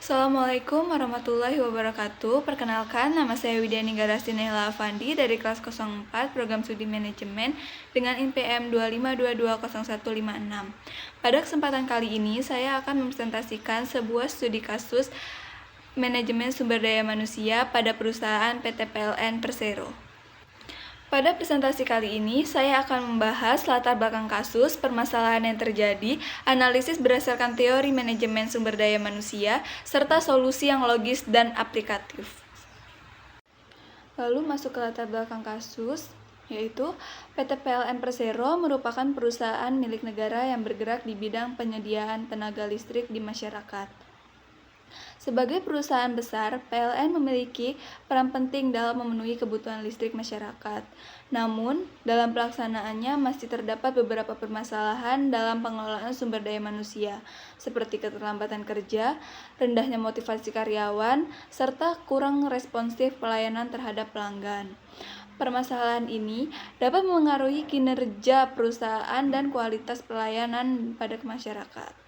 Assalamualaikum warahmatullahi wabarakatuh. Perkenalkan, nama saya Widiani Garasti Nehla Afandi dari kelas 04 Program Studi Manajemen dengan IPM 252200156. Pada kesempatan kali ini, saya akan mempresentasikan sebuah studi kasus manajemen sumber daya manusia pada perusahaan PT PLN Persero. Pada presentasi kali ini, saya akan membahas latar belakang kasus, permasalahan yang terjadi, analisis berdasarkan teori manajemen sumber daya manusia, serta solusi yang logis dan aplikatif. Lalu masuk ke latar belakang kasus, yaitu PT PLN Persero merupakan perusahaan milik negara yang bergerak di bidang penyediaan tenaga listrik di masyarakat. Sebagai perusahaan besar, PLN memiliki peran penting dalam memenuhi kebutuhan listrik masyarakat. Namun, dalam pelaksanaannya masih terdapat beberapa permasalahan dalam pengelolaan sumber daya manusia, seperti keterlambatan kerja, rendahnya motivasi karyawan, serta kurang responsif pelayanan terhadap pelanggan. Permasalahan ini dapat mengaruhi kinerja perusahaan dan kualitas pelayanan pada masyarakat.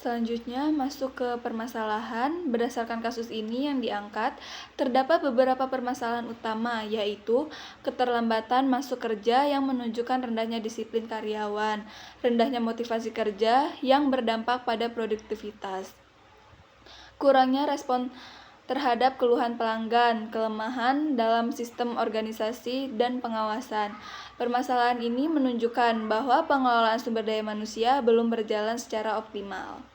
Selanjutnya, masuk ke permasalahan. Berdasarkan kasus ini yang diangkat, terdapat beberapa permasalahan utama, yaitu keterlambatan masuk kerja yang menunjukkan rendahnya disiplin karyawan, rendahnya motivasi kerja yang berdampak pada produktivitas, kurangnya respon terhadap keluhan pelanggan, kelemahan dalam sistem organisasi dan pengawasan. Permasalahan ini menunjukkan bahwa pengelolaan sumber daya manusia belum berjalan secara optimal.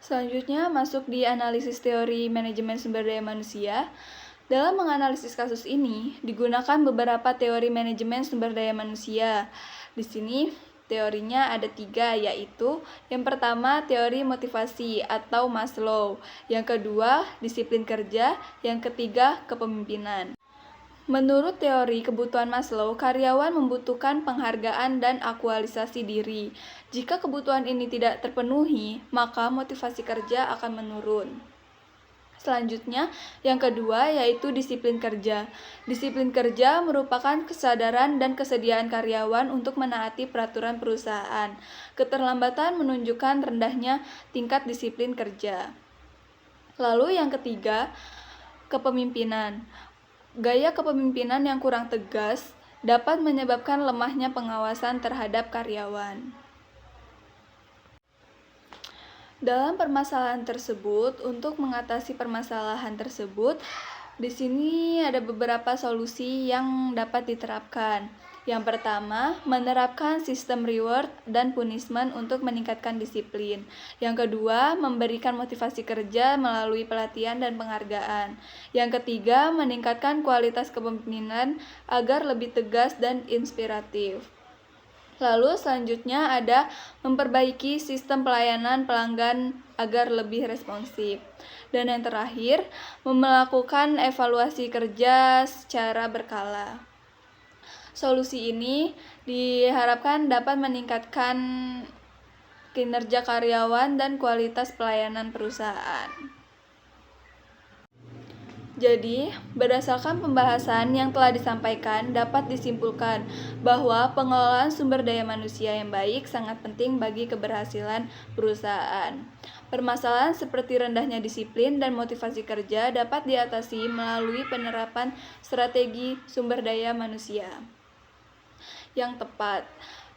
Selanjutnya, masuk di analisis teori manajemen sumber daya manusia. Dalam menganalisis kasus ini, digunakan beberapa teori manajemen sumber daya manusia. Di sini, teorinya ada 3, yaitu yang pertama, teori motivasi atau Maslow. Yang kedua, disiplin kerja. Yang ketiga, kepemimpinan. Menurut teori kebutuhan Maslow, karyawan membutuhkan penghargaan dan aktualisasi diri. Jika kebutuhan ini tidak terpenuhi, maka motivasi kerja akan menurun. Selanjutnya, yang kedua yaitu disiplin kerja. Disiplin kerja merupakan kesadaran dan kesediaan karyawan untuk menaati peraturan perusahaan. Keterlambatan menunjukkan rendahnya tingkat disiplin kerja. Lalu yang ketiga, kepemimpinan. Gaya kepemimpinan yang kurang tegas dapat menyebabkan lemahnya pengawasan terhadap karyawan. Dalam permasalahan tersebut, untuk mengatasi permasalahan tersebut, di sini ada beberapa solusi yang dapat diterapkan. Yang pertama, menerapkan sistem reward dan punishment untuk meningkatkan disiplin. Yang kedua, memberikan motivasi kerja melalui pelatihan dan penghargaan. Yang ketiga, meningkatkan kualitas kepemimpinan agar lebih tegas dan inspiratif. Lalu selanjutnya ada memperbaiki sistem pelayanan pelanggan agar lebih responsif. Dan yang terakhir, melakukan evaluasi kerja secara berkala. Solusi ini diharapkan dapat meningkatkan kinerja karyawan dan kualitas pelayanan perusahaan. Jadi, berdasarkan pembahasan yang telah disampaikan, dapat disimpulkan bahwa pengelolaan sumber daya manusia yang baik sangat penting bagi keberhasilan perusahaan. Permasalahan seperti rendahnya disiplin dan motivasi kerja dapat diatasi melalui penerapan strategi sumber daya manusia yang tepat.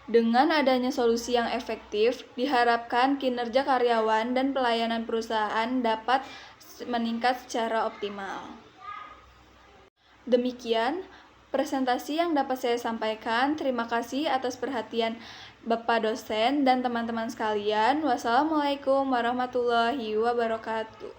Dengan adanya solusi yang efektif, diharapkan kinerja karyawan dan pelayanan perusahaan dapat meningkat secara optimal. Demikian presentasi yang dapat saya sampaikan. Terima kasih atas perhatian Bapak dosen dan teman-teman sekalian. Wassalamualaikum warahmatullahi wabarakatuh.